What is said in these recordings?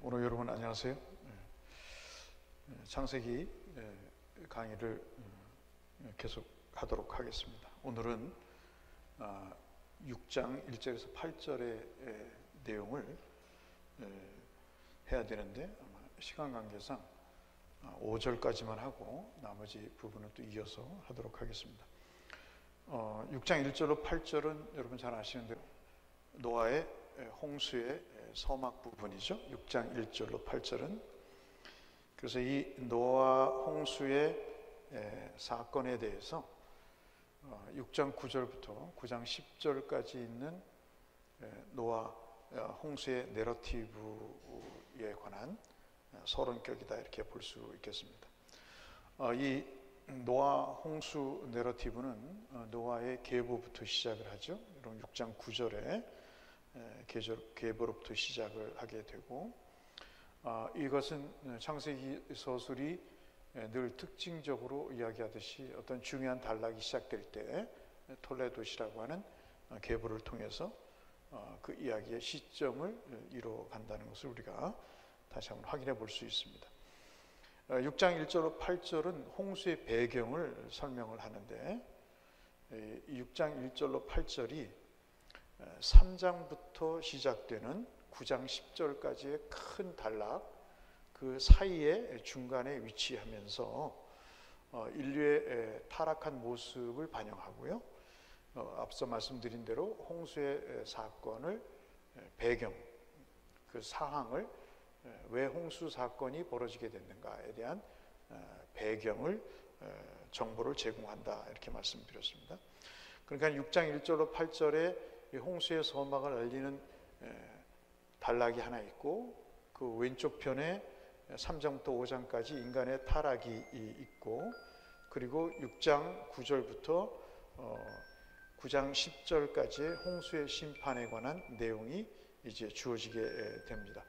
오늘 여러분 안녕하세요. 창세기 강의를 계속 하도록 하겠습니다. 오늘은 6장 1절에서 8절의 내용을 해야 되는데 아마 시간 관계상 5절까지만 하고 나머지 부분은 또 이어서 하도록 하겠습니다. 6장 1절로 8절은 여러분 잘 아시는 대로 노아의 홍수의 서막 부분이죠. 6장 1절로 8절은 그래서 이 노아 홍수의 사건에 대해서 6장 9절부터 9장 10절까지 있는 노아 홍수의 내러티브에 관한 서론격이다 이렇게 볼 수 있겠습니다. 이 노아 홍수 내러티브는 노아의 계보부터 시작을 하죠. 여러분 6장 9절에 계보로부터 시작을 하게 되고 이것은 창세기 서술이 늘 특징적으로 이야기하듯이 어떤 중요한 단락이 시작될 때 톨레도시라고 하는 계보를 통해서 그 이야기의 시점을 이뤄간다는 것을 우리가 다시 한번 확인해 볼 수 있습니다. 6장 1절로 8절은 홍수의 배경을 설명을 하는데 6장 1절로 8절이 3장부터 시작되는 9장 10절까지의 큰 단락 그 사이에 중간에 위치하면서 인류의 타락한 모습을 반영하고요. 앞서 말씀드린 대로 홍수의 사건을 배경 그 상황을 왜 홍수 사건이 벌어지게 됐는가에 대한 배경을 정보를 제공한다 이렇게 말씀드렸습니다. 그러니까 6장 1절로 8절에 홍수의 서막을 알리는 단락이 하나 있고 그 왼쪽 편에 3장부터 5장까지 인간의 타락이 있고 그리고 6장 9절부터 9장 10절까지의 홍수의 심판에 관한 내용이 이제 주어지게 됩니다.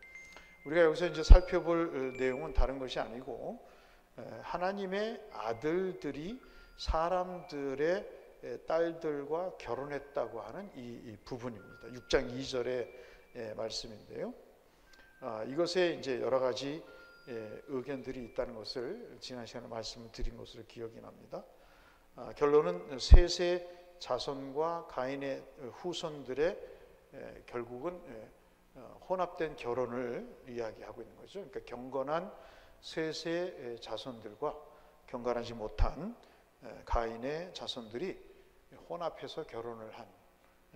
우리가 여기서 이제 살펴볼 내용은 다른 것이 아니고 하나님의 아들들이 사람들의 딸들과 결혼했다고 하는 이 부분입니다. 6장 2절의 말씀인데요. 이것에 이제 여러 가지 의견들이 있다는 것을 지난 시간에 말씀을 드린 것으로 기억이 납니다. 결론은 셋의 자손과 가인의 후손들의 결국은 혼합된 결혼을 이야기하고 있는 거죠. 그러니까 경건한 셋의 자손들과 경건하지 못한 가인의 자손들이 혼합해서 결혼을 한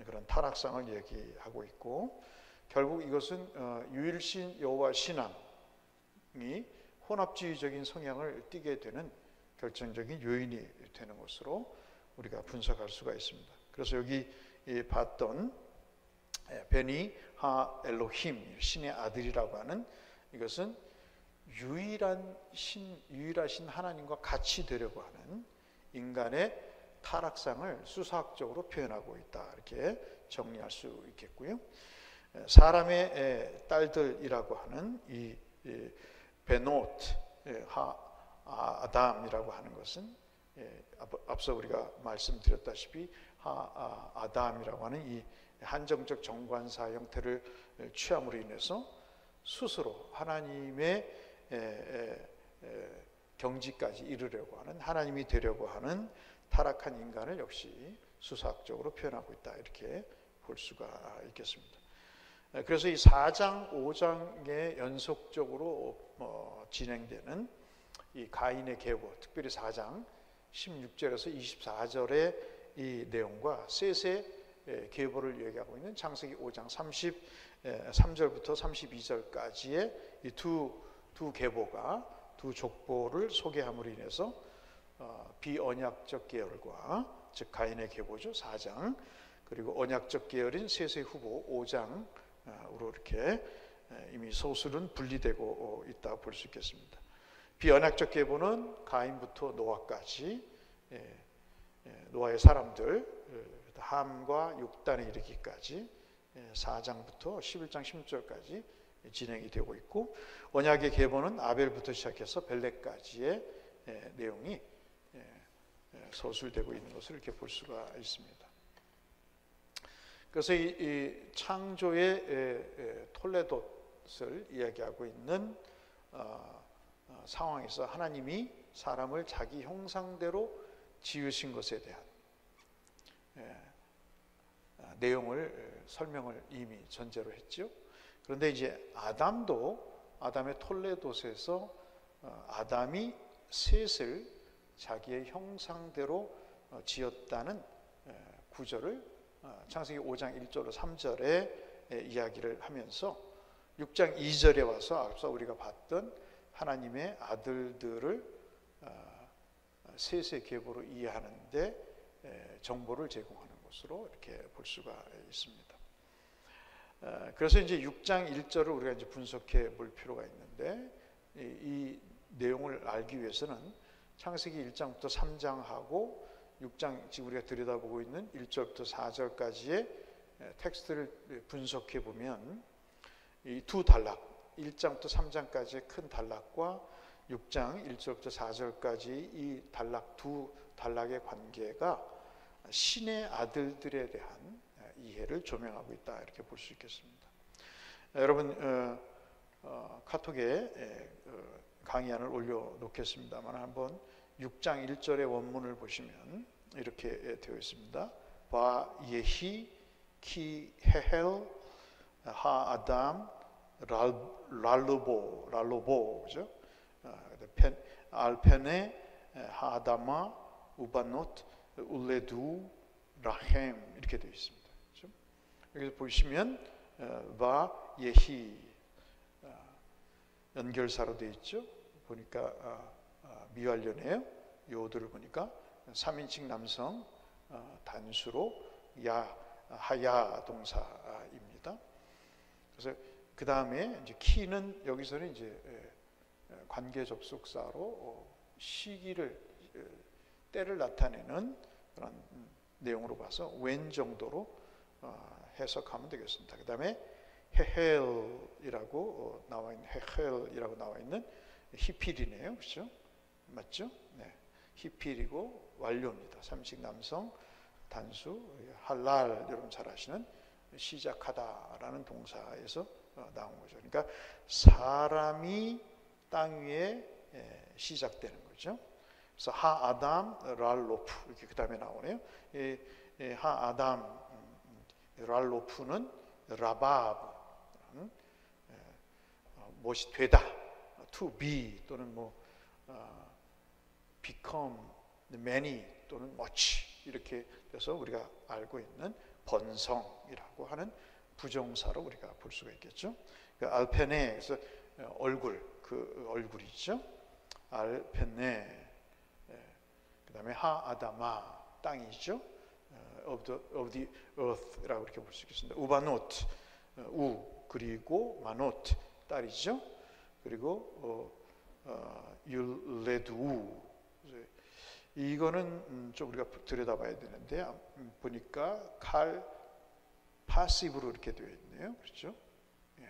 그런 타락상을 얘기하고 있고 결국 이것은 유일신 여호와 신앙이 혼합주의적인 성향을 띠게 되는 결정적인 요인이 되는 것으로 우리가 분석할 수가 있습니다. 그래서 여기 봤던 베니 하 엘로힘 신의 아들이라고 하는 이것은 유일하신 하나님과 같이 되려고 하는 인간의 타락상을 수사학적으로 표현하고 있다 이렇게 정리할 수 있겠고요. 사람의 딸들이라고 하는 이 베노트 하 아담이라고 하는 것은 앞서 우리가 말씀드렸다시피 하 아담이라고 하는 이 한정적 정관사 형태를 취함으로 인해서 스스로 하나님의 경지까지 이르려고 하는 하나님이 되려고 하는 타락한 인간을 역시 수사학적으로 표현하고 있다 이렇게 볼 수가 있겠습니다. 그래서 이 4장 5장에 연속적으로 진행되는 이 가인의 계보 특별히 4장 16절에서 24절의 이 내용과 셋의 계보를 얘기하고 있는 창세기 5장 33절부터 32절까지의 이 두 계보가 두 족보를 소개함으로 인해서 비언약적 계열과 즉 가인의 계보죠 4장 그리고 언약적 계열인 셋의 후보 5장으로 이렇게 이미 소술은 분리되고 있다 볼 수 있겠습니다. 비언약적 계보는 가인부터 노아까지 노아의 사람들 함과 6단에 이르기까지 4장부터 11장 16절까지 진행이 되고 있고 언약의 계보는 아벨부터 시작해서 벨렉까지의 내용이 서술되고 있는 것을 이렇게 볼 수가 있습니다. 그래서 이 창조의 톨레도 것을 이야기하고 있는 상황에서 하나님이 사람을 자기 형상대로 지으신 것에 대한 내용을 설명을 이미 전제로 했죠. 그런데 이제 아담의 톨레도스에서 아담이 셋을 자기의 형상대로 지었다는 구절을 창세기 5장 1절로 3절에 이야기를 하면서 6장 2절에 와서 앞서 우리가 봤던 하나님의 아들들을 셋의 계보로 이해하는데 정보를 제공하는 것으로 이렇게 볼 수가 있습니다. 그래서 이제 6장 1절을 우리가 이제 분석해 볼 필요가 있는데 이 내용을 알기 위해서는 창세기 1장부터 3장하고 6장 지금 우리가 들여다보고 있는 1절부터 4절까지의 텍스트를 분석해 보면 이 두 단락 1장부터 3장까지의 큰 단락과 6장 1절부터 4절까지 이 두 단락의 관계가 신의 아들들에 대한 이해를 조명하고 있다 이렇게 볼 수 있겠습니다. 여러분 카톡에 강의안을 올려놓겠습니다만 한번 6장 1절의 원문을 보시면 이렇게 되어 있습니다. 바 예히 키 헤헬 하 아담 랄로보 그죠? 알펜에 하 아담아 우바노트 울레두 라헴 이렇게 되어 있습니다. 그렇죠? 여기서 보시면 바 예히 연결사로 되어 있죠. 보니까 미완료네요. 요들을 보니까 3인칭 남성 단수로 하야 동사입니다. 그래서 그 다음에 이제 키는 여기서는 이제 관계 접속사로 시기를 때를 나타내는 그런 내용으로 봐서 웬 정도로 해석하면 되겠습니다. 그 다음에 헤헬이라고 나와 있는 히필이네요, 그렇죠? 맞죠? 네, 히필이고 완료입니다. 삼식 남성 단수 할랄 여러분 잘 아시는 시작하다라는 동사에서 나온 거죠. 그러니까 사람이 땅 위에 시작되는 거죠. 그래서 하 아담 랄로프 이렇게 그 다음에 나오네요. 하 아담 랄로프는 라바브 무엇이 되다, to be 또는 become, many 또는 much 이렇게 돼서 우리가 알고 있는 번성이라고 하는 부정사로 우리가 볼 수가 있겠죠. 그 알펜에서 얼굴, 그 얼굴이죠. 알펜에 그 다음에 하 아담아 땅이죠. of the earth라고 이렇게 볼 수 있겠습니다. 우바노트 우 그리고 마노트 딸이죠. 그리고 율레두 이거는 좀 우리가 들여다봐야 되는데 보니까 칼 파시브로 이렇게 되어 있네요. 그렇죠? 예.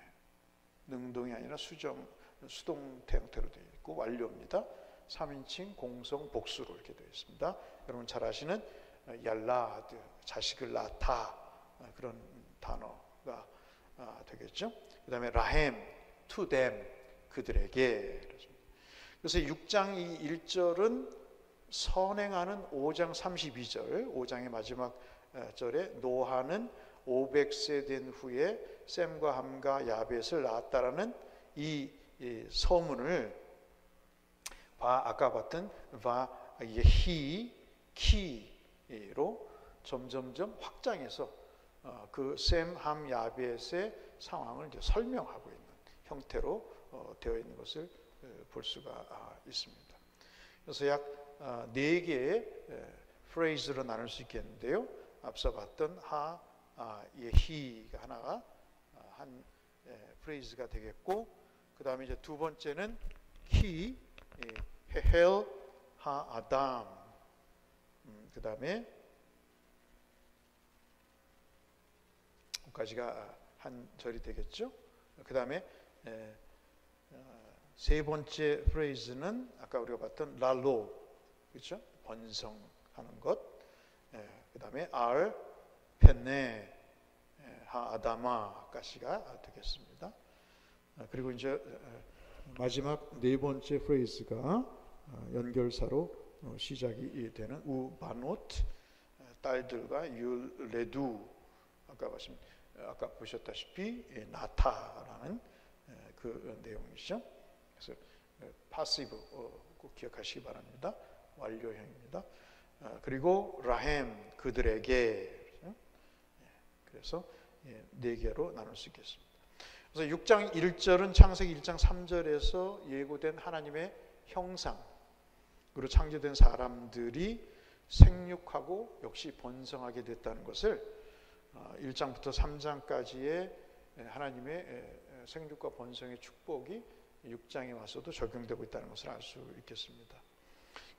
능동이 아니라 수동태 형태로 되어 있고 완료입니다. 3인칭 공성 복수로 이렇게 되어 있습니다. 여러분 잘 아시는 얄라드 자식을 낳다 그런 단어가 되겠죠. 그 다음에 라헴 to them 그들에게. 그래서 6장 1절은 선행하는 5장 32절 5장의 마지막 절에 노아는 500세 된 후에 셈과 함과 야벳을 낳았다라는 이 서문을 아까 봤던 예히 키로 점점점 확장해서 그 셈, 함, 야벳의 상황을 이제 설명하고 있는 형태로 되어 있는 것을 볼 수가 있습니다. 그래서 약 4개의 프레이즈로 나눌 수 있겠는데요. 앞서 봤던 예히가 하나가 한 프레이즈가 되겠고, 그 다음에 이제 두 번째는 헤헬 하 아담, 그 다음에 까지가 한 절이 되겠죠. 그 다음에 세 번째 프레이즈는 아까 우리가 봤던 랄로, 그렇죠? 번성하는 것. 그 다음에 알 펜네 하 아다마까지가 되겠습니다. 그리고 이제 마지막 네 번째 프레이즈가 연결사로 시작이 되는 우바노트, 딸들과 율레두, 아까 보셨다시피 나타라는 그 내용이죠. 그래서 파시브 꼭 기억하시기 바랍니다. 완료형입니다. 그리고 라햄, 그들에게. 그래서 네 개로 나눌 수 있겠습니다. 그래서 6장 1절은 창세기 1장 3절에서 예고된 하나님의 형상, 그리고 창조된 사람들이 생육하고 역시 번성하게 됐다는 것을 1장부터 3장까지의 하나님의 생육과 번성의 축복이 6장에 와서도 적용되고 있다는 것을 알 수 있겠습니다.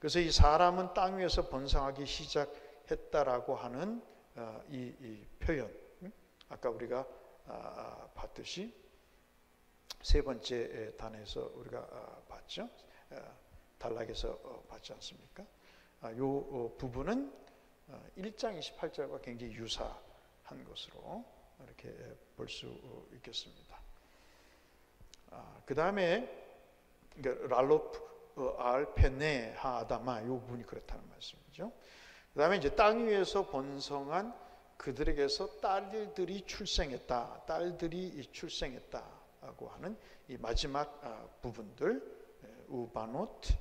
그래서 이 사람은 땅 위에서 번성하기 시작했다라고 하는 이 표현, 아까 우리가 봤듯이 세 번째 단에서 우리가 봤죠. 단락에서 봤지 않습니까? 이 부분은 1장 28절과 굉장히 유사한 것으로 이렇게 볼 수 있겠습니다. 그 다음에 랄로프 알페네 하아다마, 이 부분이 그렇다는 말씀이죠. 그 다음에 이제 땅 위에서 번성한 그들에게서 딸들이 출생했다, 딸들이 출생했다고 하는 이 마지막 부분들, 우바노트,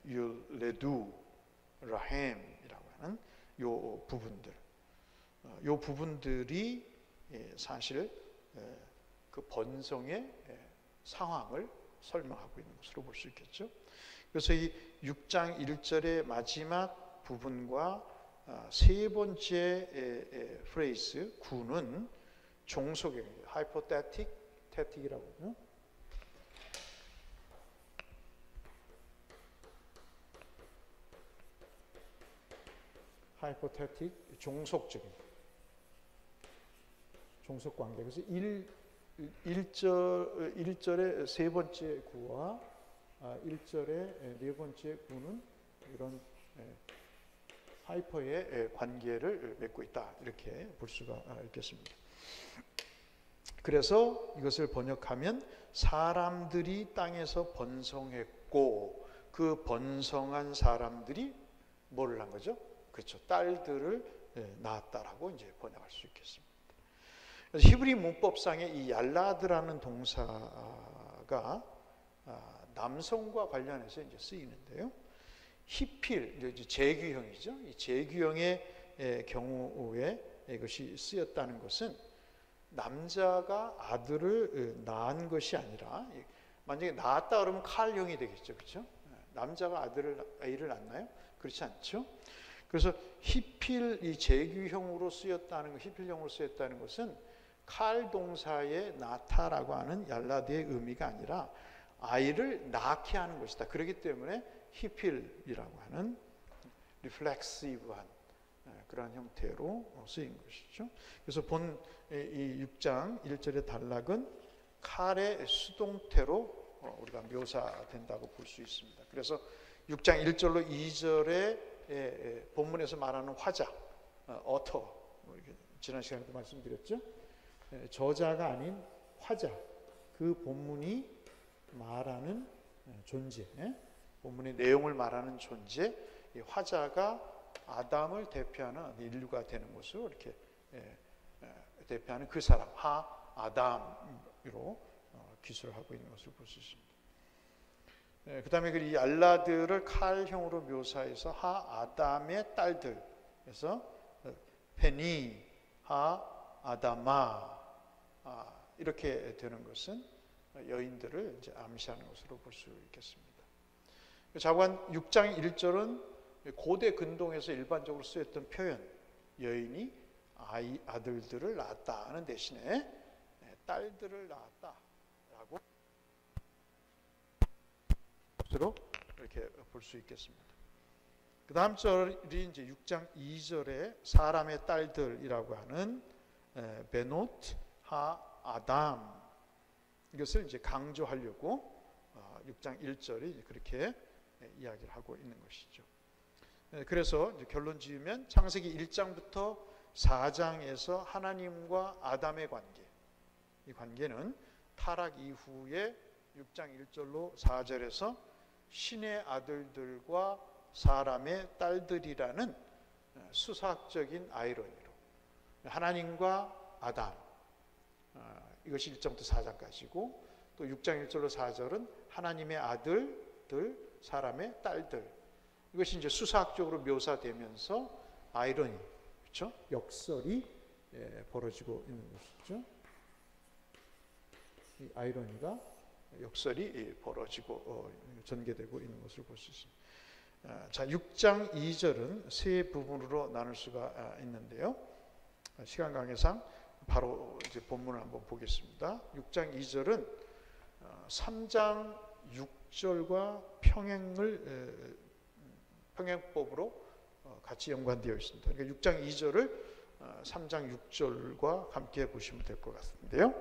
율레두, 라햄이라고 하는 요 부분들, 요 부분들이 사실 그 번성의 상황을 설명하고 있는 것으로 볼 수 있겠죠. 그래서 이 6장 1절의 마지막 부분과 세 번째 프레이즈 구는 종속의 하이포테틱, 테틱이라고 하죠. 하이포테틱, 종속적인 종속 관계. 그래서 1절의 세 번째 구와 1절의 네 번째 구는 이런 하이퍼의 관계를 맺고 있다, 이렇게 볼 수가 있겠습니다. 그래서 이것을 번역하면 사람들이 땅에서 번성했고 그 번성한 사람들이 뭐를 한 거죠? 그렇죠. 딸들을 낳았다라고 이제 번역할 수 있겠습니다. 그래서 히브리 문법상의 이 얄라드라는 동사가 남성과 관련해서 이제 쓰이는데요. 히필, 이제 재규형이죠. 이 재규형의 경우에 이것이 쓰였다는 것은 남자가 아들을 낳은 것이 아니라, 만약에 낳았다 그러면 칼형이 되겠죠, 그렇죠? 남자가 아이를 낳나요? 그렇지 않죠. 그래서 히필, 이 재규형으로 쓰였다는, 히필형으로 쓰였다는 것은 칼 동사의 나타라고 하는 얄라드의 의미가 아니라 아이를 낳게 하는 것이다. 그렇기 때문에 히필이라고 하는 리플렉시브한 그런 형태로 쓰인 것이죠. 그래서 본 이 6장 1절의 단락은 칼의 수동태로 우리가 묘사된다고 볼 수 있습니다. 그래서 6장 1절로 2절에 본문에서 말하는 화자, 어터, 지난 시간에도 말씀드렸죠. 저자가 아닌 화자, 그 본문이 말하는 존재, 본문의 내용을 말하는 존재, 이 화자가 아담을 대표하는 인류가 되는 것으로 이렇게 대표하는 그 사람, 하아담으로 기술하고 있는 것을 볼 수 있습니다. 그 다음에 이 알라드를 칼형으로 묘사해서 하아담의 딸들, 그래서 페니, 하아다마, 이렇게 되는 것은 여인들을 이제 암시하는 것으로 볼 수 있겠습니다. 자관 6장 1절은 고대 근동에서 일반적으로 쓰였던 표현, 여인이 아들들을 낳았다는 대신에 딸들을 낳았다라고 것으로 이렇게 볼 수 있겠습니다. 그 다음 절이 이제 6장 2절에 사람의 딸들이라고 하는 베노트 하 아담, 이것을 이제 강조하려고 6장 1절이 그렇게 이야기를 하고 있는 것이죠. 그래서 이제 결론 지으면 창세기 1장부터 4장에서 하나님과 아담의 관계, 이 관계는 타락 이후에 6장 1절로 4절에서 신의 아들들과 사람의 딸들이라는 수사학적인 아이러니로 하나님과 아담, 이것이 1장부터 4장까지고 또 6장 1절로 4절은 하나님의 아들들, 사람의 딸들, 이것이 이제 수사학적으로 묘사되면서 아이러니, 그렇죠? 역설이 벌어지고 있는 것이죠. 이 아이러니가 역설이 벌어지고 전개되고 있는 것을 볼 수 있습니다. 자, 6장 2절은 세 부분으로 나눌 수가 있는데요. 시간 관계상 바로 이제 본문을 한번 보겠습니다. 6장 2절은 3장 6절과 평행법으로 같이 연관되어 있습니다. 그러니까 6장 2절을 3장 6절과 함께 보시면 될 것 같은데요.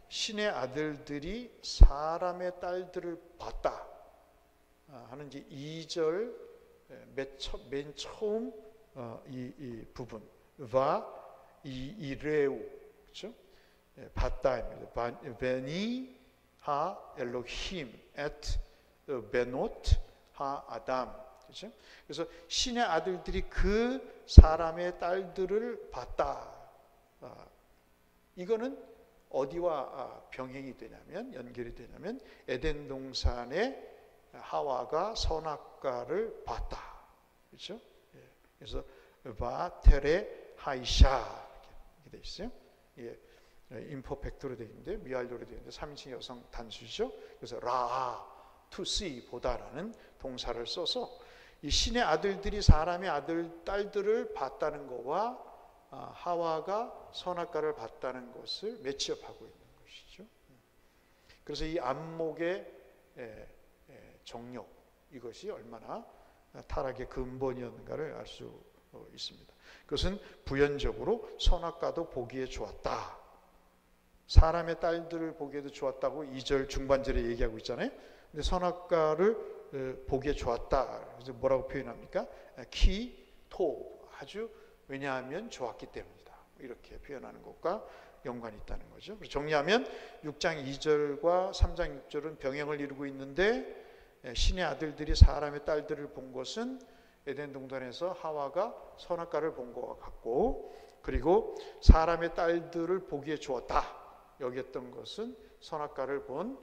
신의 아들들이 사람의 딸들을 봤다 하는 이제 2절 맨 처음 이 부분과 이레우, 그렇죠? 봤다입니다. 베니 하 엘로힘 et 베노트 하 아담, 그렇죠? 그래서 신의 아들들이 그 사람의 딸들을 봤다. 이거는 어디와 병행이 되냐면, 연결이 되냐면 에덴 동산에 하와가 선악과를 봤다, 그렇죠? 그래서 바테레 하이샤 이렇게 돼 있어요. 임퍼펙트로 되어 있는데 미완료로 되어 있는데 3인칭 여성 단수죠. 그래서 라, to see, 보다라는 동사를 써서 이 신의 아들들이 사람의 아들, 딸들을 봤다는 것과 하와가 선악과를 봤다는 것을 매치업하고 있는 것이죠. 그래서 이 안목의 정욕, 이것이 얼마나 타락의 근본이었는가를 알 수 있습니다. 그것은 부연적으로 선악과도 보기에 좋았다, 사람의 딸들을 보기에도 좋았다고 2절 중반절에 얘기하고 있잖아요. 근데 선악과를 보기에 좋았다. 그래서 뭐라고 표현합니까? 키토, 아주 왜냐하면 좋았기 때문이다, 이렇게 표현하는 것과 연관이 있다는 거죠. 정리하면 6장 2절과 3장 6절은 병행을 이루고 있는데 신의 아들들이 사람의 딸들을 본 것은 에덴 동산에서 하와가 선악과를 본 것과 같고, 그리고 사람의 딸들을 보기에 좋았다 여겼던 것은 선악과를 본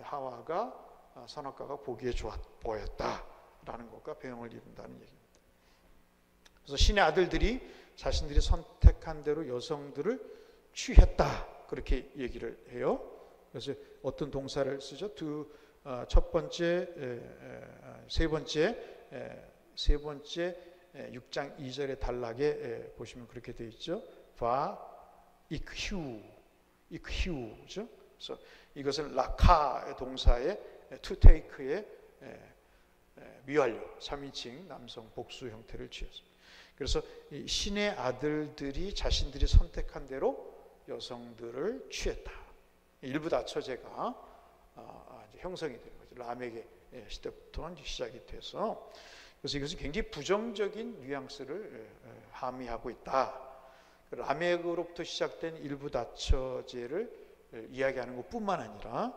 하와가 선악과가 보기에 좋아 보였다라는 것과 병행을 이룬다는 얘기입니다. 그래서 신의 아들들이 자신들이 선택한 대로 여성들을 취했다, 그렇게 얘기를 해요. 그래서 어떤 동사를 쓰죠? 첫 번째, 세 번째 6장 2절의 단락에 보시면 그렇게 되어 있죠. 바 이크휴, 그죠? 그래서 이것은 라카 동사의 to take의 미완료 3인칭 남성 복수 형태를 취했습니다. 그래서 신의 아들들이 자신들이 선택한 대로 여성들을 취했다. 일부 다처제가 형성이 되는 거죠. 라멕의 시대부터 시작이 돼서, 그래서 이것은 굉장히 부정적인 뉘앙스를 함의하고 있다. 라멕으로부터 시작된 일부 다처제를 이야기하는 것뿐만 아니라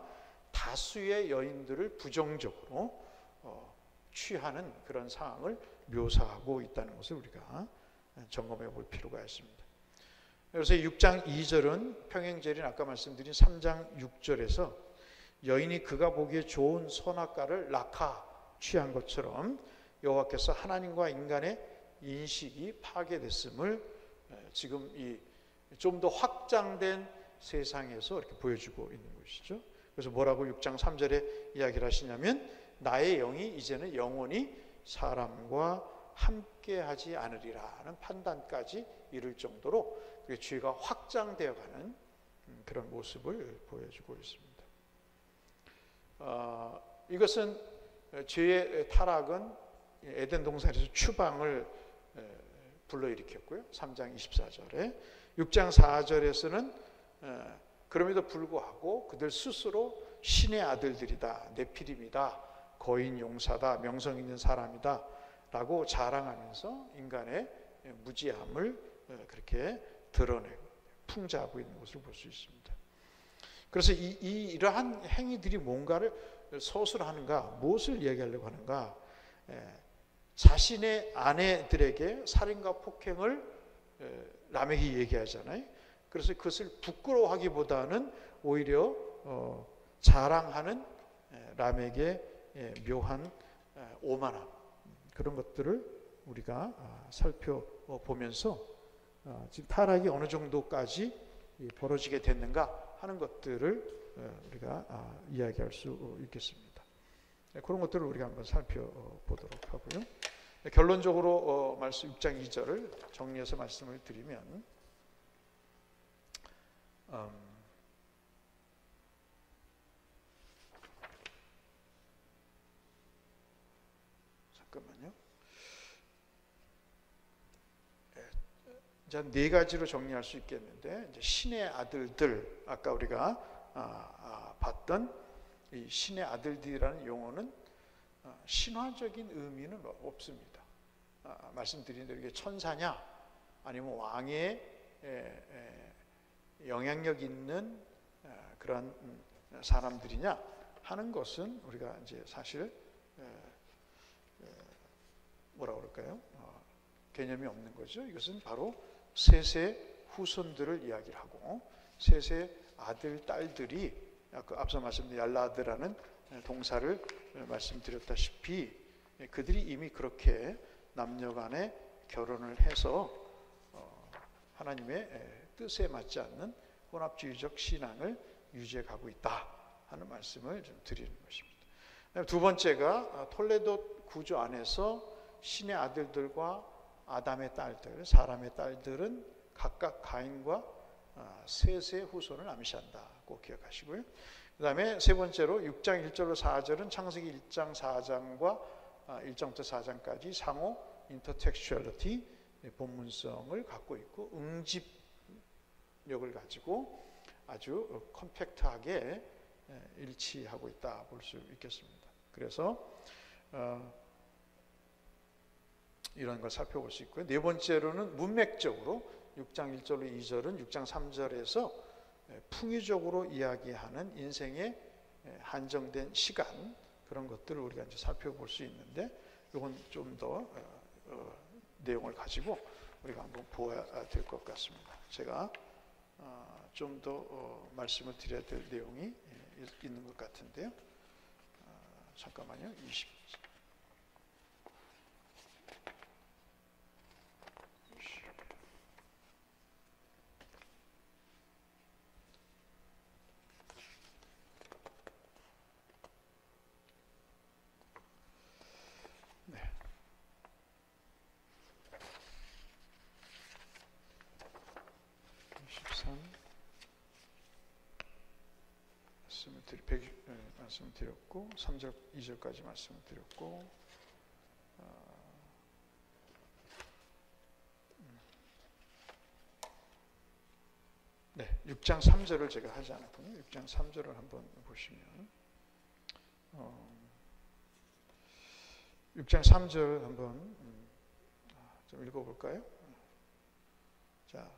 다수의 여인들을 부정적으로 취하는 그런 상황을 묘사하고 있다는 것을 우리가 점검해 볼 필요가 있습니다. 그래서 6장 2절은 평행절인 아까 말씀드린 3장 6절에서 여인이 그가 보기에 좋은 선악과를 라카, 취한 것처럼 여호와께서 하나님과 인간의 인식이 파괴됐음을 지금 이 좀 더 확장된 세상에서 이렇게 보여주고 있는 것이죠. 그래서 뭐라고 6장 3절에 이야기를 하시냐면 나의 영이 이제는 영원히 사람과 함께하지 않으리라는 판단까지 이를 정도로 죄가 확장되어가는 그런 모습을 보여주고 있습니다. 이것은 죄의 타락은 에덴 동산에서 추방을 불러일으켰고요. 3장 24절에 6장 4절에서는 그럼에도 불구하고 그들 스스로 신의 아들들이다, 네피림이다, 거인 용사다, 명성 있는 사람이다 라고 자랑하면서 인간의 무지함을 그렇게 드러내고 풍자하고 있는 것을 볼 수 있습니다. 그래서 이러한 행위들이 뭔가를 서술하는가, 무엇을 얘기하려고 하는가? 자신의 아내들에게 살인과 폭행을 라멕이 얘기하잖아요. 그래서 그것을 부끄러워하기보다는 오히려 자랑하는 라멕의 묘한 오만함, 그런 것들을 우리가 살펴보면서 지금 타락이 어느 정도까지 벌어지게 됐는가 하는 것들을 우리가 이야기할 수 있겠습니다. 그런 것들을 우리가 한번 살펴보도록 하고요. 결론적으로 말씀 6장 2절을 정리해서 말씀을 드리면, 잠깐만요. 이제 네 가지로 정리할 수 있겠는데, 이제 신의 아들들, 아까 우리가 봤던 이 신의 아들들이라는 용어는 신화적인 의미는 없습니다. 말씀드린 대로 이게 천사냐, 아니면 왕의 영향력 있는 그런 사람들이냐 하는 것은 우리가 이제 사실 뭐라 그럴까요? 개념이 없는 거죠. 이것은 바로 셋의 후손들을 이야기를 하고, 셋의 아들, 딸들이 앞서 말씀드린 얄라드라는 동사를 말씀드렸다시피 그들이 이미 그렇게 남녀간에 결혼을 해서 하나님의 뜻에 맞지 않는 혼합주의적 신앙을 유지해 가고 있다 하는 말씀을 좀 드리는 것입니다. 두 번째가 톨레도 구조 안에서 신의 아들들과 아담의 딸들, 사람의 딸들은 각각 가인과 셋의 후손을 암시한다. 꼭 기억하시고요. 그 다음에 세 번째로 6장 1절로 4절은 창세기 1장 4장과 1장부터 4장까지 상호 인터텍슈얼리티, 본문성을 갖고 있고 응집력을 가지고 아주 컴팩트하게 일치하고 있다 볼 수 있겠습니다. 그래서 이런 걸 살펴볼 수 있고요. 네 번째로는 문맥적으로 6장 1절로 2절은 6장 3절에서 풍유적으로 이야기하는 인생의 한정된 시간, 그런 것들을 우리가 이제 살펴볼 수 있는데, 이건 좀 더 내용을 가지고 우리가 한번 보아야 될 것 같습니다. 제가 좀 더 말씀을 드려야 될 내용이 있는 것 같은데요. 잠깐만요. 20. 네. 23. 말씀을 드렸고 3절 2절까지 말씀을 드렸고 네, 6장 3절을 제가 하지 않았군요. 6장 3절을 한번 보시면 6장 3절 한번 좀 읽어볼까요? 자,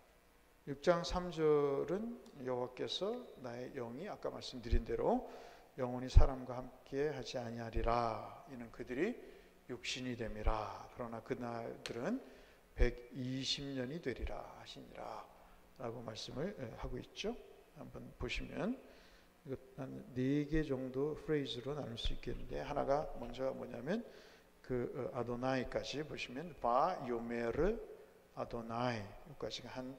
6장 3절은 여호와께서 나의 영이 아까 말씀드린 대로 영원히 사람과 함께 하지 아니하리라. 이는 그들이 육신이 됨이라. 그러나 그날들은 120년이 되리라 하시니라 라고 말씀을 하고 있죠. 한번 보시면 이것 한 4개 정도 프레이즈로 나눌 수 있겠는데, 하나가 먼저 뭐냐면 그 아도나이까지 보시면 바 요메르 아도나이 여기까지가 한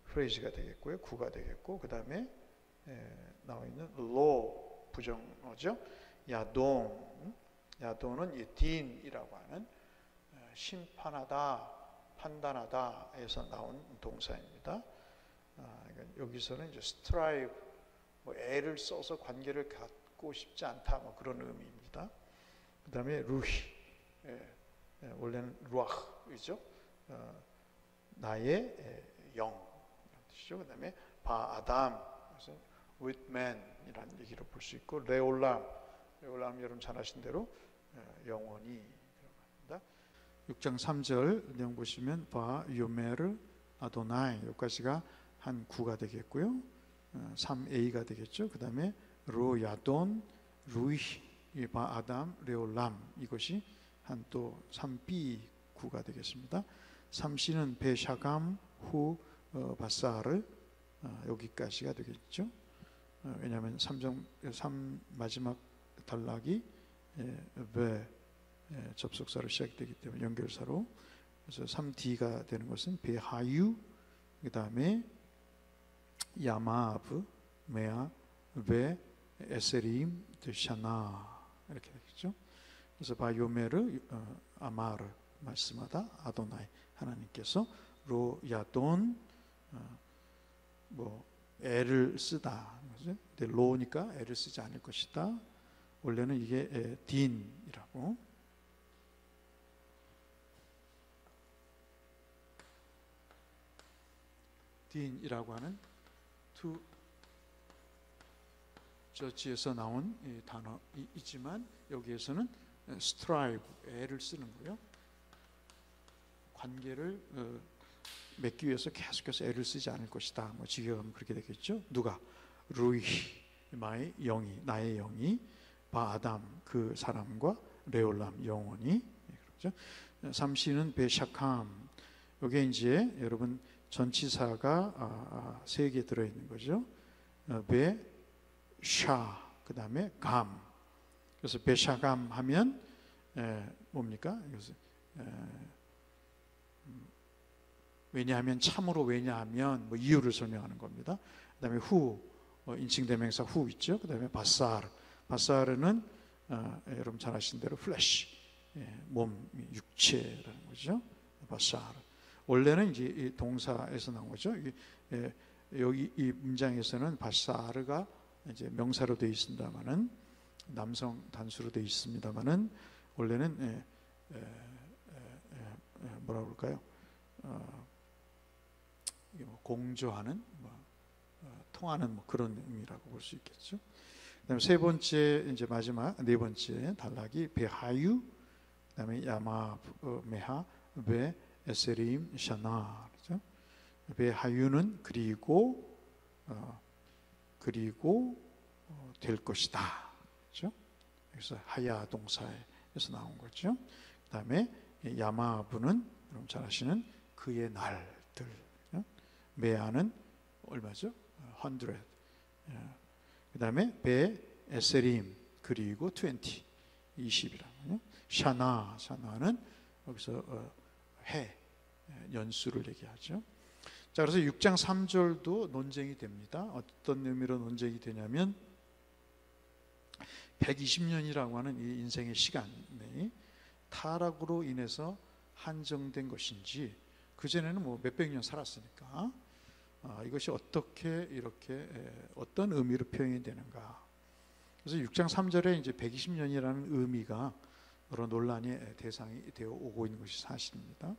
프레이즈가 되겠고요. 구가 되겠고, 그 다음에 나와 있는 로 부정어죠. 야돈은 이 딘이라고 하는 심판하다, 판단하다에서 나온 동사입니다. 그러니까 여기서는 이제 스트라이브, 뭐 애를 써서 관계를 갖고 싶지 않다, 뭐 그런 의미입니다. 그 다음에 루히, 원래는 루아흐이죠. 나의 영 뜻이죠. 그 다음에 바아담, 그래서 with man이라는 얘기를 볼 수 있고, 레올람 여러분 잘 아신 대로 영원히 들어갑니다. 6장 3절 내용 보시면 바 요메르 아도나이 여기까지가 한 구가 되겠고요. 3A가 되겠죠. 그 다음에 로 야돈, 루이, 바 아담, 레올람, 이것이 한 또 3B9가 되겠습니다. 3C는 베샤감, 후, 바사르, 여기까지가 되겠죠. 왜냐하면 3 마지막 단락이 베 접속사로 시작되기 때문에 연결사로. 그래서 3D가 되는 것은 베하유, 그 다음에 야마브, 메아, 베, 에세림, 드샤나, 이렇게 되겠죠. 그래서 바요메르, 아마르 말씀하다 아도나이, 하나님께서 로 야돈, 뭐 애를 쓰다. 근데 로니까 애를 쓰지 않을 것이다. 원래는 이게 딘이라고. 딘이라고 하는 투 저치에서 나온 단어이지만 여기에서는 스트라이브, 애를 쓰는 거예요. 관계를 맺기 위해서 계속해서 애를 쓰지 않을 것이다. 뭐 직역하면 그렇게 되겠죠. 누가? 루이, 마의 영이, 나의 영이, 바 아담, 그 사람과, 레올람, 영혼이. 그렇죠. 3C는 베샤캄. 여기에 이제 여러분 전치사가 3개 들어있는 거죠. 베, 샤, 그 다음에 감. 그래서 베샤감 하면 뭡니까? 왜냐하면, 참으로 왜냐하면, 뭐 이유를 설명하는 겁니다. 그 다음에 후, 인칭대명사 후 있죠. 그 다음에 바사르. 바사르는 여러분 잘 아시는 대로 플래시, 몸, 육체라는 거죠. 바사르. 원래는 이제 이 동사에서 나온 거죠. 여기 이 문장에서는 바사르가 이제 명사로 되어 있습니다만은, 남성 단수로 되어 있습니다만은, 원래는 뭐라 그럴까요? 공조하는, 통하는 그런 의미라고 볼 수 있겠죠. 그다음에 세 번째, 이제 마지막 네 번째 단락이 베하유, 그다음에 야마, 메하, 베, 에세림, 샤나. 그렇죠? 베하유는 그리고 될 것이다. 그렇죠? 그래서 하야 동사에서 나온 거죠. 그다음에 야마부는 여러분 잘 아시는 그의 날들. 메아는 얼마죠? 100. 그다음에 베 에세림 그리고 20이라고요. 샤나는 여기서 해, 연수를 얘기하죠. 자, 그래서 6장 3절도 논쟁이 됩니다. 어떤 의미로 논쟁이 되냐면 120년이라고 하는 이 인생의 시간이 타락으로 인해서 한정된 것인지, 그전에는 뭐 몇백 년 살았으니까 이것이 어떻게 이렇게 어떤 의미로 표현이 되는가. 그래서 6장 3절에 이제 120년이라는 의미가 여러 논란의 대상이 되어 오고 있는 것이 사실입니다.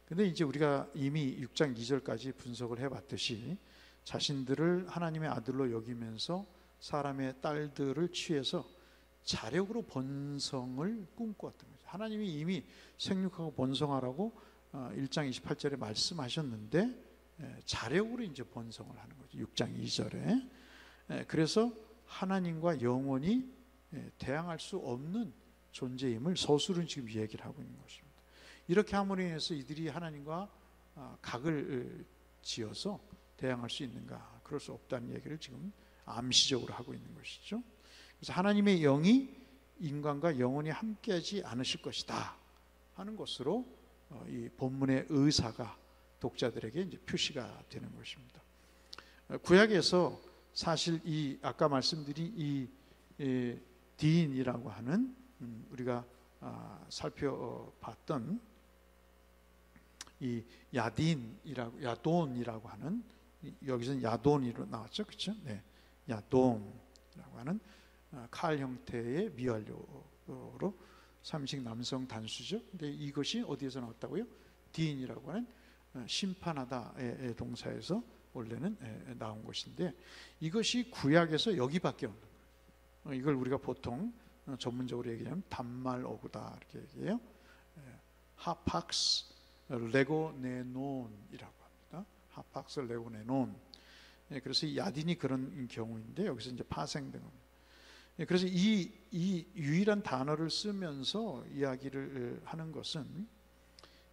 근데 이제 우리가 이미 6장 2절까지 분석을 해봤듯이 자신들을 하나님의 아들로 여기면서 사람의 딸들을 취해서 자력으로 번성을 꿈꾸었던 거죠. 하나님이 이미 생육하고 번성하라고 1장 28절에 말씀하셨는데 자력으로 이제 번성을 하는 거죠. 6장 2절에. 그래서 하나님과 영원히 대항할 수 없는 존재임을 서술은 지금 얘기를 하고 있는 것입니다. 이렇게 함으로 인해서 이들이 하나님과 각을 지어서 대항할 수 있는가? 그럴 수 없다는 얘기를 지금 암시적으로 하고 있는 것이죠. 그래서 하나님의 영이 인간과 영원히 함께하지 않으실 것이다 하는 것으로 이 본문의 의사가 독자들에게 이제 표시가 되는 것입니다. 구약에서 사실 이 아까 말씀드린 이 디인이라고 하는 우리가 살펴봤던 이 야돈이라고 하는, 여기서는 야돈이로 나왔죠, 그렇죠? 네, 야돈이라고 하는 칼 형태의 미완료로 삼식 남성 단수죠. 근데 이것이 어디에서 나왔다고요? 디인이라고 하는 심판하다의 동사에서 원래는 나온 것인데, 이것이 구약에서 여기밖에 없는 거예요. 이걸 우리가 보통 전문적으로 얘기하면 단말어구다 이렇게 얘기해요. 하팍스 레고네논이라고 합니다. 하팍스 레고네논. 그래서 이 야딘이 그런 경우인데 여기서 이제 파생된 겁니다. 그래서 이 유일한 단어를 쓰면서 이야기를 하는 것은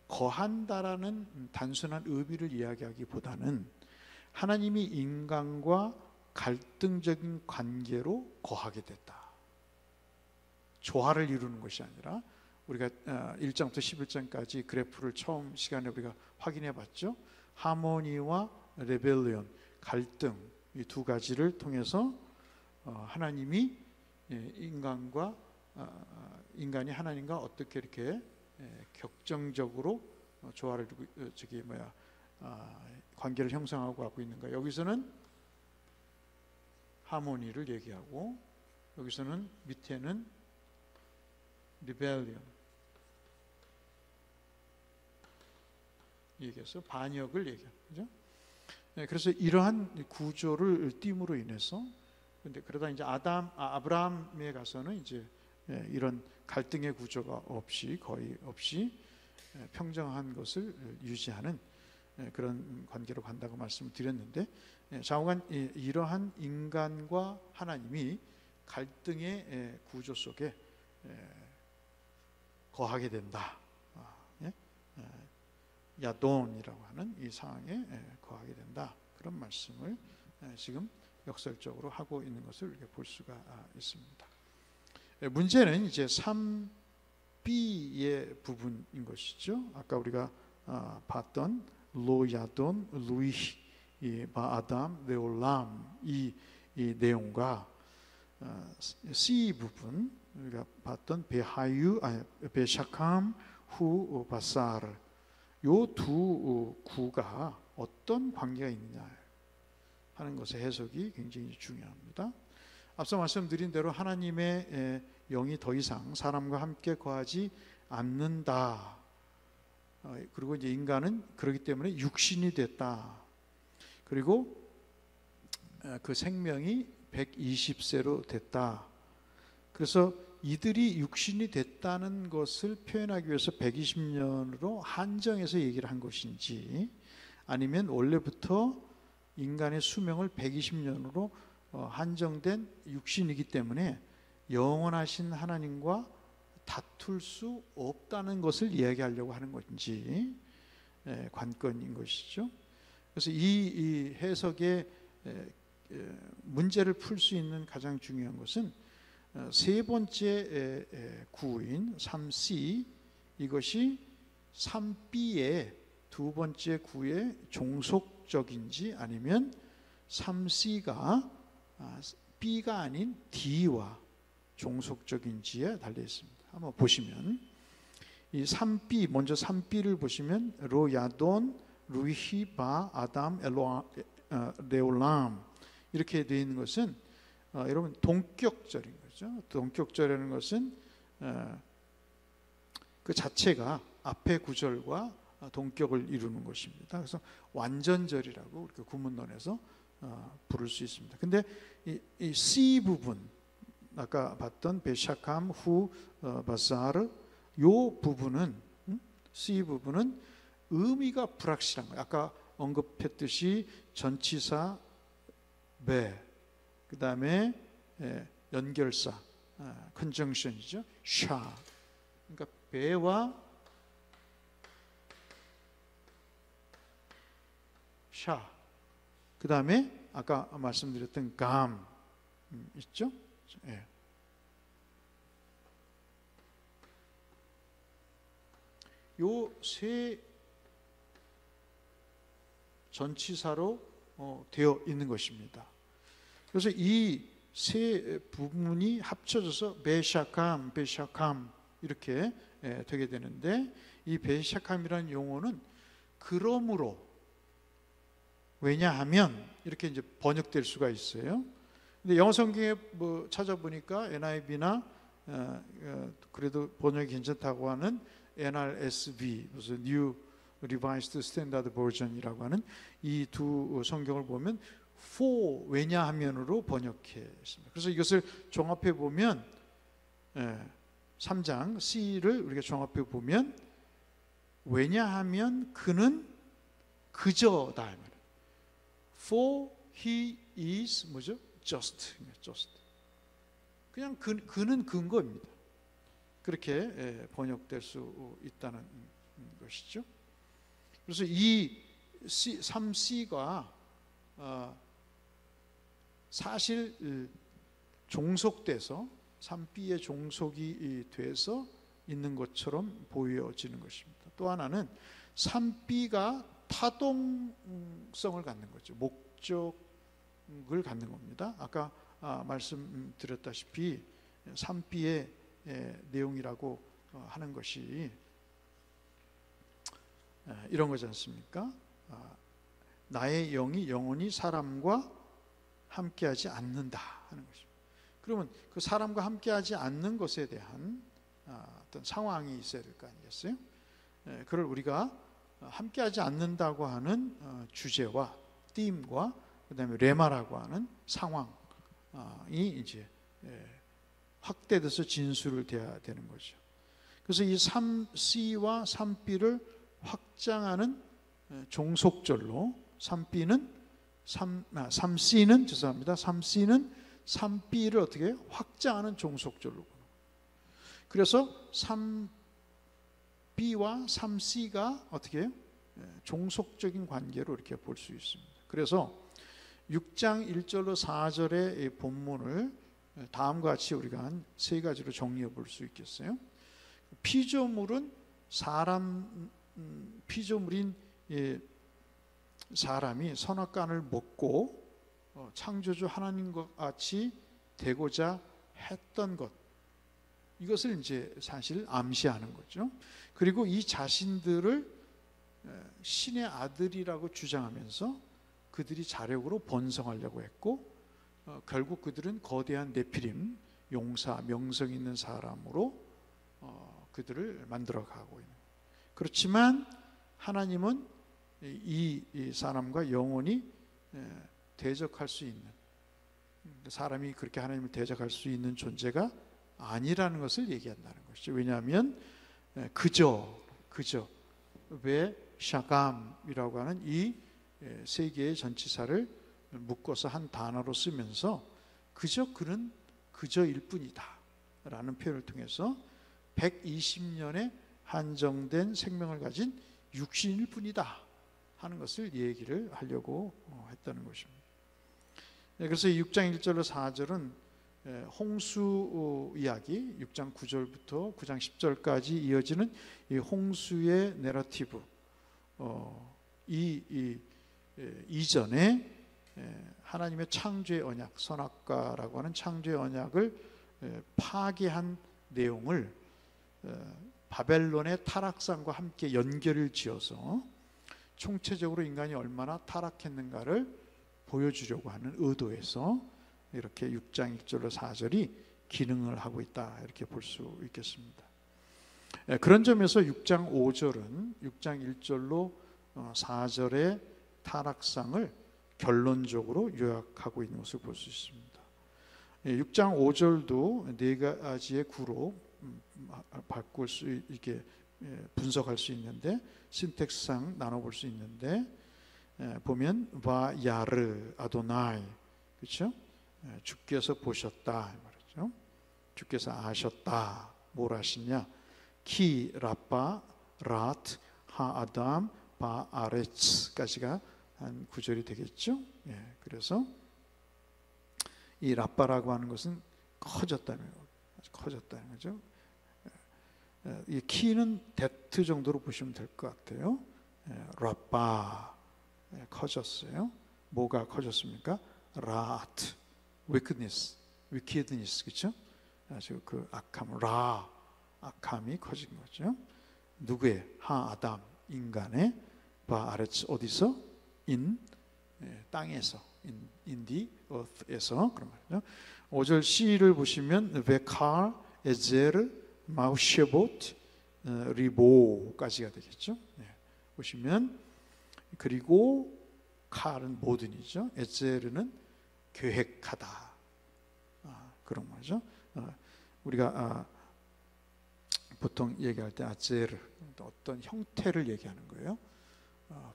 거한다라는 단순한 의미를 이야기하기보다는 하나님이 인간과 갈등적인 관계로 거하게 됐다. 조화를 이루는 것이 아니라 우리가 1장부터 11장까지 그래프를 처음 시간에 우리가 확인해 봤죠. 하모니와 레벨리온, 갈등, 이 두 가지를 통해서 하나님이 인간이 하나님과 어떻게 이렇게 격정적으로 조화를 관계를 형성하고 하고 있는가. 여기서는 하모니를 얘기하고 여기서는 밑에는 리벨리언 얘기해서 반역을 얘기하는 거죠. 그래서 이러한 구조를 띠므로 인해서 근데 그러다 이제 아브라함에 가서는 이제 이런 갈등의 구조가 거의 없이 평정한 것을 유지하는 그런 관계로 간다고 말씀을 드렸는데, 좌우간 이러한 인간과 하나님이 갈등의 구조 속에 거하게 된다. 야돈이라고 하는 이 상황에 거하게 된다. 그런 말씀을 지금 역설적으로 하고 있는 것을 이렇게 볼 수가 있습니다. 문제는 이제 3B의 부분인 것이죠. 아까 우리가 봤던 로야돈, 루이히, 바아담, 레올람 이 내용과 C 부분 우리가 봤던 베샤캄 후 바사르 요 두 구가 어떤 관계가 있느냐 하는 것의 해석이 굉장히 중요합니다. 앞서 말씀드린 대로 하나님의 영이 더 이상 사람과 함께 거하지 않는다. 그리고 이제 인간은 그렇기 때문에 육신이 됐다. 그리고 그 생명이 120세로 됐다. 그래서 이들이 육신이 됐다는 것을 표현하기 위해서 120년으로 한정해서 얘기를 한 것인지, 아니면 원래부터 인간의 수명을 120년으로 한정된 육신이기 때문에 영원하신 하나님과 다툴 수 없다는 것을 이야기하려고 하는 것인지 관건인 것이죠. 그래서 이 해석의 문제를 풀 수 있는 가장 중요한 것은 세 번째 구인 3C, 이것이 3B의 두 번째 구의 종속적인지 아니면 3C가 B가 아닌 D와 종속적인지에 달려 있습니다. 한번 보시면 이 3B, 먼저 3B를 보시면 로야돈, 루이히, 아담, 레올람 이렇게 되어 있는 것은 여러분 동격절인 거죠. 동격절이라는 것은 그 자체가 앞의 구절과 동격을 이루는 것입니다. 그래서 완전절이라고 이렇게 구문론에서 부를 수 있습니다. 근데 이 C 부분, 아까 봤던 베샤캄 후 바사르 요 부분은 C 부분은 의미가 불확실한 거예요. 아까 언급했듯이 전치사 베, 그 다음에 연결사 컨정션이죠. 샤. 그러니까 배와 샤. 그 다음에 아까 말씀드렸던 감 있죠. 예. 요 세 전치사로 되어 있는 것입니다. 그래서 이 세 부분이 합쳐져서 베샤캄 이렇게 되게 되는데, 이 베샤캄이라는 용어는 그러므로, 왜냐하면 이렇게 이제 번역될 수가 있어요. 근데 영어 성경에 뭐 찾아보니까 NIV나 그래도 번역이 괜찮다고 하는 NRSV, 무슨 New Revised Standard Version이라고 하는 이 두 성경을 보면 for 왜냐하면으로 번역했습니다. 그래서 이것을 종합해 보면 3장 C를 우리가 종합해 보면 왜냐하면 그는 그저다. For he is 뭐죠? just. 그냥 그는 근거입니다. 그렇게 번역될 수 있다는 것이죠. 그래서 이 3C가 사실 종속돼서 3B의 종속이 돼서 있는 것처럼 보여지는 것입니다. 또 하나는 3B가 타동성을 갖는 거죠. 목적을 갖는 겁니다. 아까 말씀드렸다시피 3B의 내용이라고 하는 것이 이런 거지 않습니까? 나의 영이 영원히 사람과 함께하지 않는다 하는 것입니다. 그러면 그 사람과 함께하지 않는 것에 대한 어떤 상황이 있어야 될 거 아니겠어요? 그걸 우리가 함께하지 않는다고 하는 주제와 띠임과 그다음에 레마라고 하는 상황이 이제 확대돼서 진술을 돼야 되는 거죠. 그래서 이 3C와 3B를 확장하는 종속절로 3C는 죄송합니다. 3C는 3B를 어떻게 해요? 확장하는 종속절로. 그래서 3B와 3C가 어떻게 해요? 종속적인 관계로 이렇게 볼 수 있습니다. 그래서 6장 1절로 4절의 본문을 다음과 같이 우리가 한 세 가지로 정리해 볼 수 있겠어요? 피조물은 피조물인 사람이 선악과를 먹고 창조주 하나님과 같이 되고자 했던 것, 이것을 이제 사실 암시하는 거죠. 그리고 이 자신들을 신의 아들이라고 주장하면서 그들이 자력으로 번성하려고 했고, 결국 그들은 거대한 네피림, 용사, 명성 있는 사람으로 그들을 만들어가고 있는. 그렇지만 하나님은 이 사람과 영원히 대적할 수 있는, 사람이 그렇게 하나님을 대적할 수 있는 존재가 아니라는 것을 얘기한다는 것이죠. 왜냐하면 그저 왜 샤감이라고 하는 이 세 개의 전치사를 묶어서 한 단어로 쓰면서 그는 그저일 뿐이다 라는 표현을 통해서 120년에 한정된 생명을 가진 육신일 뿐이다 하는 것을 얘기를 하려고 했다는 것입니다. 그래서 6장 1절로 4절은 홍수 이야기, 6장 9절부터 9장 10절까지 이어지는 이 홍수의 내러티브, 이전에 하나님의 창조의 언약, 선악과라고 하는 창조의 언약을 파괴한 내용을 바벨론의 타락상과 함께 연결을 지어서 총체적으로 인간이 얼마나 타락했는가를 보여주려고 하는 의도에서 이렇게 6장 1절로 4절이 기능을 하고 있다, 이렇게 볼 수 있겠습니다. 그런 점에서 6장 5절은 6장 1절로 4절의 타락상을 결론적으로 요약하고 있는 것을 볼 수 있습니다. 6장 5절도 네 가지의 구로 바꿀 수 있게 분석할 수 있는데, 신텍스상 나눠볼 수 있는데, 보면 바 야르 아도나이, 그렇죠? 주께서 보셨다 말이죠. 주께서 아셨다. 뭘 아시냐? 키 라빠 라트 하아담 바 아레츠까지가 한 구절이 되겠죠. 그래서 이 라빠라고 하는 것은 커졌다는 거죠. 이 키는 데트 정도로 보시면 될 것 같아요. 라빠, 커졌어요. 뭐가 커졌습니까? 라트, wickedness, 그렇죠? 아주 그 악함, 악함이 커진 거죠. 누구의? 하아담, 인간의. 바 아레츠, 어디서? 땅에서, in the earth에서. 그런 말이죠. 5절 C를 보시면 베칼, 에제르, 마우셰봇, 리보까지가 되겠죠. 보시면, 그리고 칼은 모든이죠. 에제르는 계획하다, 그런 말이죠. 우리가 보통 얘기할 때 아제르, 어떤 형태를 얘기하는 거예요.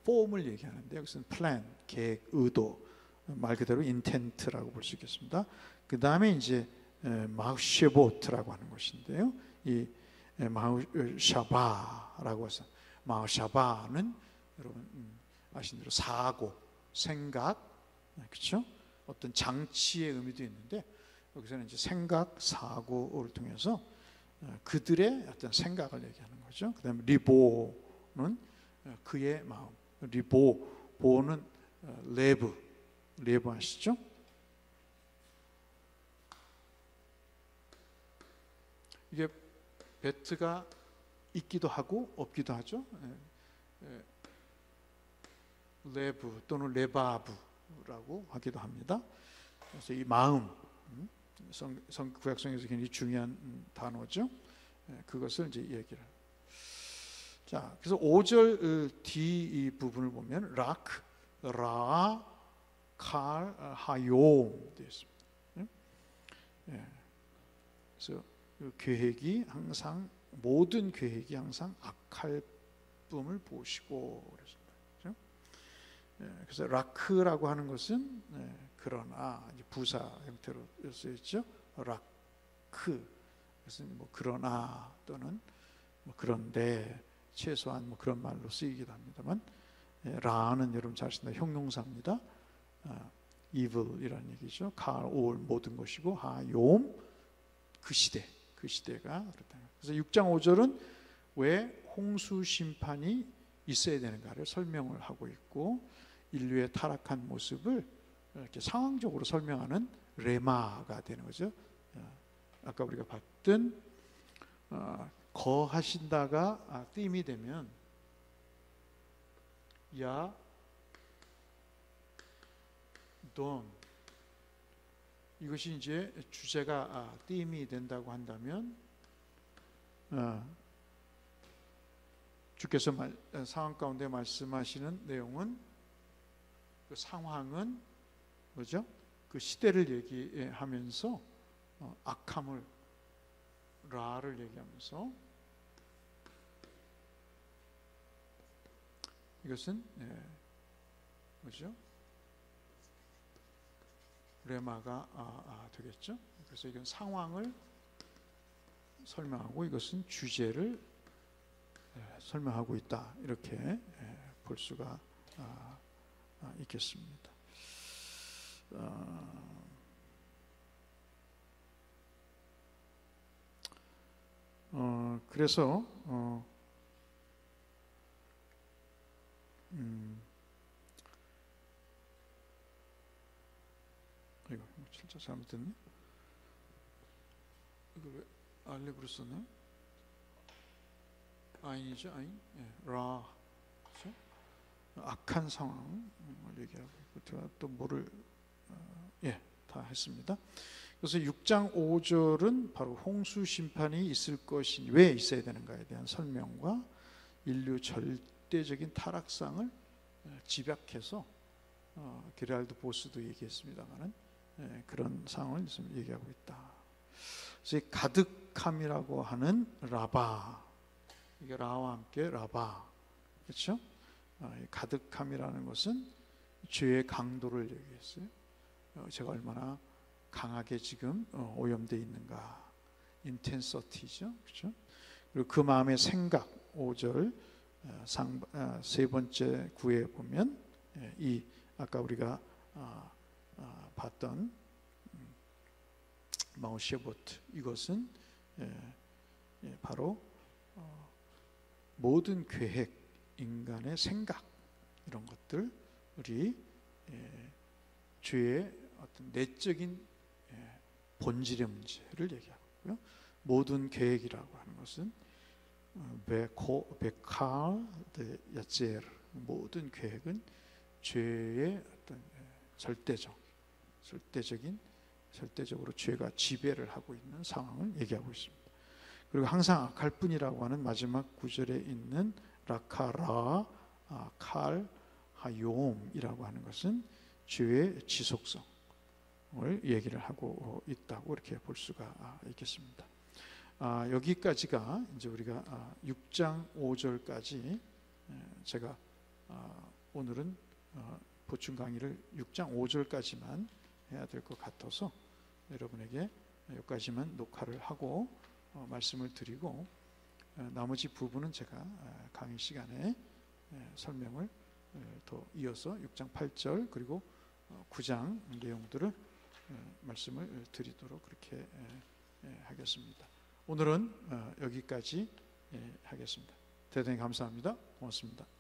폼을 얘기하는데, 여기서는 플랜, 계획, 의도, 말 그대로 인텐트라고 볼 수 있겠습니다. 그 다음에 이제 마우쉐보트라고 하는 것인데요. 이 마우샤바라고 해서 마우샤바는 여러분 아시는 대로 사고, 생각, 그렇죠? 어떤 장치의 의미도 있는데 여기서는 이제 생각, 사고를 통해서 그들의 어떤 생각을 얘기하는 거죠. 그다음에 리보는 그의 마음, 보는 레브 아시죠? 이게 베트가 있기도 하고 없기도 하죠. 레브 또는 레바브라고 하기도 합니다. 그래서 이 마음, 구약성에서 굉장히 중요한 단어죠. 그것을 이제 얘기를. 자, 그래서 5절 뒤 이 부분을 보면 락, 라, 칼, 하욤 되어 있습니다. 그래서 계획이 항상 모든 계획이 항상 악할 뿜을 보시고 그랬습니다. 그래서 라크라고 하는 것은 그러나 부사 형태로 쓰였죠. 라크 그것은 뭐 그러나 또는 뭐 그런데 최소한 뭐 그런 말로 쓰이기도 합니다만 라는 여러분 잘 아시는 형용사입니다. evil이라는 얘기죠. 칼올 모든 것이고 하욤 그 시대가 그렇다. 그래서 6장 5절은 왜 홍수 심판이 있어야 되는가를 설명을 하고 있고 인류의 타락한 모습을 이렇게 상황적으로 설명하는 레마가 되는 거죠. 아까 우리가 봤던 거하신다가 띠임이 되면 야, 돈 이것이 이제 주제가 띠임이 된다고 한다면 주께서 상황 가운데 말씀하시는 내용은 그 상황은 뭐죠? 그 시대를 얘기하면서 악함을 라를 얘기하면서 이것은 뭐죠? 레마가 되겠죠. 그래서 이건 상황을 설명하고 이것은 주제를 설명하고 있다. 이렇게 볼 수가 있겠습니다. 그래서 이거 진짜 잘못됐네. 이거 왜 알렉으로 썼네? 아인이죠, 아인. 라. 그렇죠? 악한 상황을 얘기하고 있고 또 뭐를 다 했습니다. 그래서 6장 5절은 바로 홍수 심판이 있을 것이 왜 있어야 되는가에 대한 설명과 인류 절대적인 타락상을 집약해서 게랄드 보스도 얘기했습니다만은 그런 상황을 지금 얘기하고 있다. 그래서 가득함이라고 하는 라바, 이게 라와 함께 라바, 그렇죠? 가득함이라는 것은 죄의 강도를 얘기했어요. 제가 얼마나 강하게 지금 오염되어 있는가, 인텐서티죠, 그렇죠? 그리고 그 마음의 생각, 5절 세 번째 구에 보면 이 아까 우리가 봤던 마우쉐보트, 이것은 바로 모든 계획, 인간의 생각 이런 것들이 죄의 어떤 내적인 본질의 문제를 얘기하고 있고요. 모든 계획이라고 하는 것은 베칼 야제르, 모든 계획은 죄의 어떤 절대적으로 죄가 지배를 하고 있는 상황을 얘기하고 있습니다. 그리고 항상 악할 뿐이라고 하는 마지막 구절에 있는 라카라 칼 하욤이라고 하는 것은 죄의 지속성을 얘기를 하고 있다고 이렇게 볼 수가 있겠습니다. 여기까지가 이제 우리가 6장 5절까지 제가 오늘은 보충 강의를 6장 5절까지만 해야 될 것 같아서 여러분에게 여기까지만 녹화를 하고 말씀을 드리고, 나머지 부분은 제가 강의 시간에 설명을 더 이어서 6장 8절 그리고 9장 내용들을 말씀을 드리도록 그렇게 하겠습니다. 오늘은 여기까지 하겠습니다. 대단히 감사합니다. 고맙습니다.